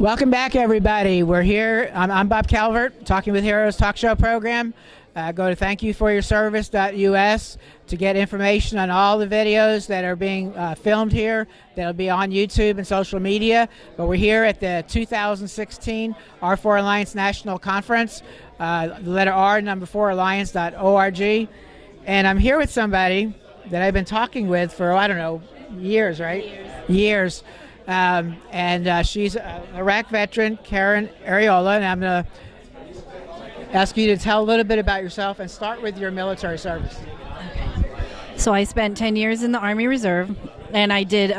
Welcome back, everybody. We're here. I'm Bob Calvert, Talking with Heroes talk show program. Go to thankyouforyourservice.us to get information on all the videos that are being filmed here. That'll be on YouTube and social media. But we're here at the 2016 R4 Alliance National Conference, the letter R, number 4, alliance.org. And I'm here with somebody that I've been talking with for, I don't know, years, right? Years. She's an Iraq veteran, Karen Arreola, and I'm going to ask you to tell a little bit about yourself and start with your military service. So I spent 10 years in the Army Reserve, and I did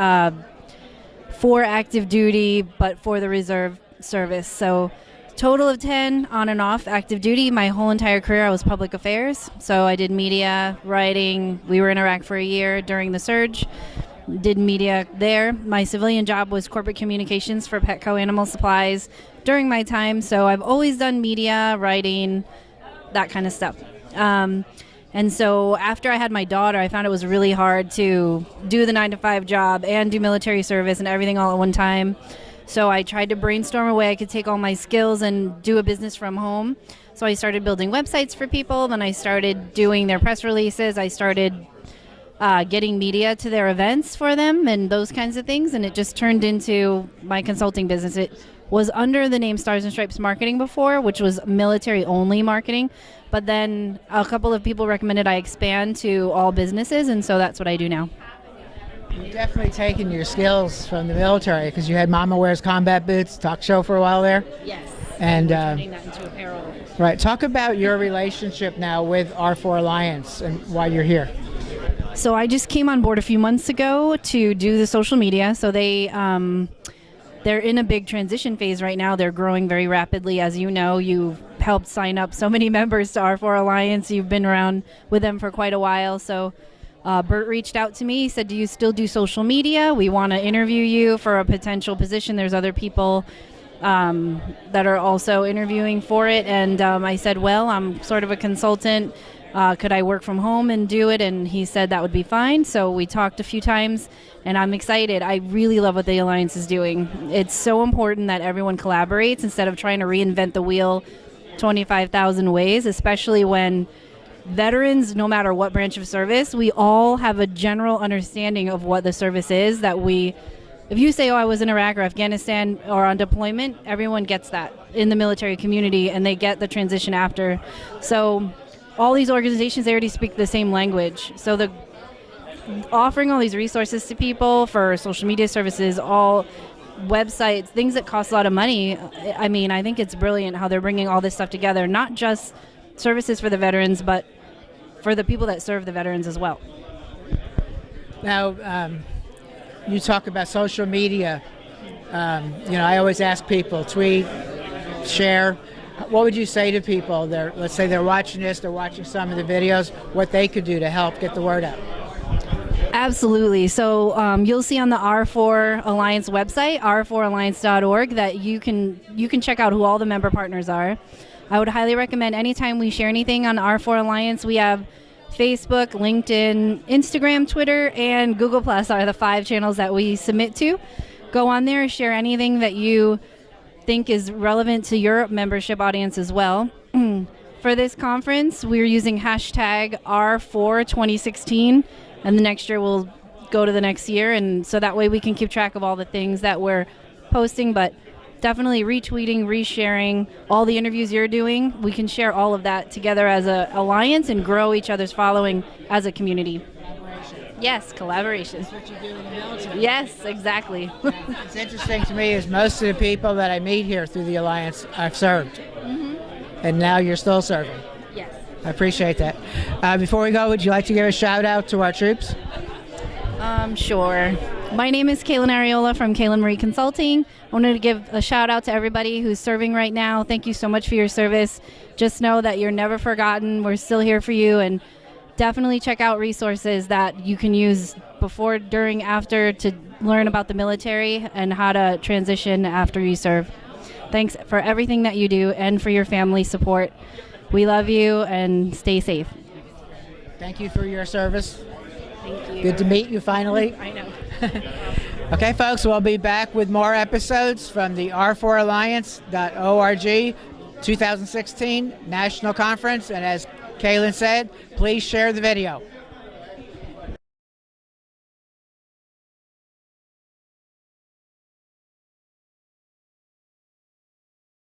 4 active duty, but for the reserve service. So total of 10 on and off active duty. My whole entire career I was public affairs. So I did media, writing. We were in Iraq for a year during the surge. Did media there. My civilian job was corporate communications for Petco Animal Supplies during my time. So I've always done media, writing, that kind of stuff. And so after I had my daughter, I found it was really hard to do the 9-to-5 job and do military service and everything all at one time. So I tried to brainstorm a way I could take all my skills and do a business from home. So I started building websites for people. Then I started doing their press releases. I started getting media to their events for them and those kinds of things. And it just turned into my consulting business. It was under the name Stars and Stripes Marketing before, which was military-only marketing. But then a couple of people recommended I expand to all businesses, and so that's what I do now. You've definitely taken your skills from the military because you had Mama Wears Combat Boots talk show for a while there. Yes. And turning that into apparel. Right. Talk about your relationship now with R4 Alliance and why you're here. So I just came on board a few months ago to do the social media. So they're in a big transition phase right now. They're growing very rapidly. As you know, you've helped sign up so many members to R4 Alliance. You've been around with them for quite a while. So Bert reached out to me. He said, do you still do social media? We want to interview you for a potential position. There's other people that are also interviewing for it. And I said, well, I'm sort of a consultant. Could I work from home and do it? And he said that would be fine. So we talked a few times, and I'm excited. I really love what the Alliance is doing. It's so important that everyone collaborates instead of trying to reinvent the wheel 25,000 ways, especially when veterans, no matter what branch of service, we all have a general understanding of what the service is. That if you say, oh, I was in Iraq or Afghanistan or on deployment, everyone gets that in the military community, and they get the transition after. So all these organizations, they already speak the same language. So offering all these resources to people for social media services, all websites, things that cost a lot of money. I mean, I think it's brilliant how they're bringing all this stuff together, not just services for the veterans, but for the people that serve the veterans as well. Now, you talk about social media. I always ask people, tweet, share. What would you say to people? Let's say they're watching this, they're watching some of the videos, what they could do to help get the word out. Absolutely. So you'll see on the R4 Alliance website, r4alliance.org, that you can check out who all the member partners are. I would highly recommend anytime we share anything on R4 Alliance, we have Facebook, LinkedIn, Instagram, Twitter, and Google Plus are the 5 channels that we submit to. Go on there, share anything that you think is relevant to your membership audience as well. For this conference, we're using hashtag R42016, and the next year we'll go to the next year, and so that way we can keep track of all the things that we're posting, but definitely retweeting, resharing all the interviews you're doing. We can share all of that together as an alliance and grow each other's following as a community. Collaboration. Yes, collaboration. That's what you do in the military. Yes, exactly. What's interesting to me is most of the people that I meet here through the Alliance I've served. Mm-hmm. And now you're still serving. Yes. I appreciate that. Before we go, would you like to give a shout out to our troops? Sure. My name is Kalen Arreola from Kalen Marie Consulting. I wanted to give a shout out to everybody who's serving right now. Thank you so much for your service. Just know that you're never forgotten. We're still here for you, and definitely check out resources that you can use before, during, after to learn about the military and how to transition after you serve. Thanks for everything that you do and for your family support. We love you, and stay safe. Thank you for your service. Thank you. Good to meet you finally. I know. Okay, folks, we'll be back with more episodes from the R4Alliance.org 2016 National Conference. And as Kalen said, please share the video.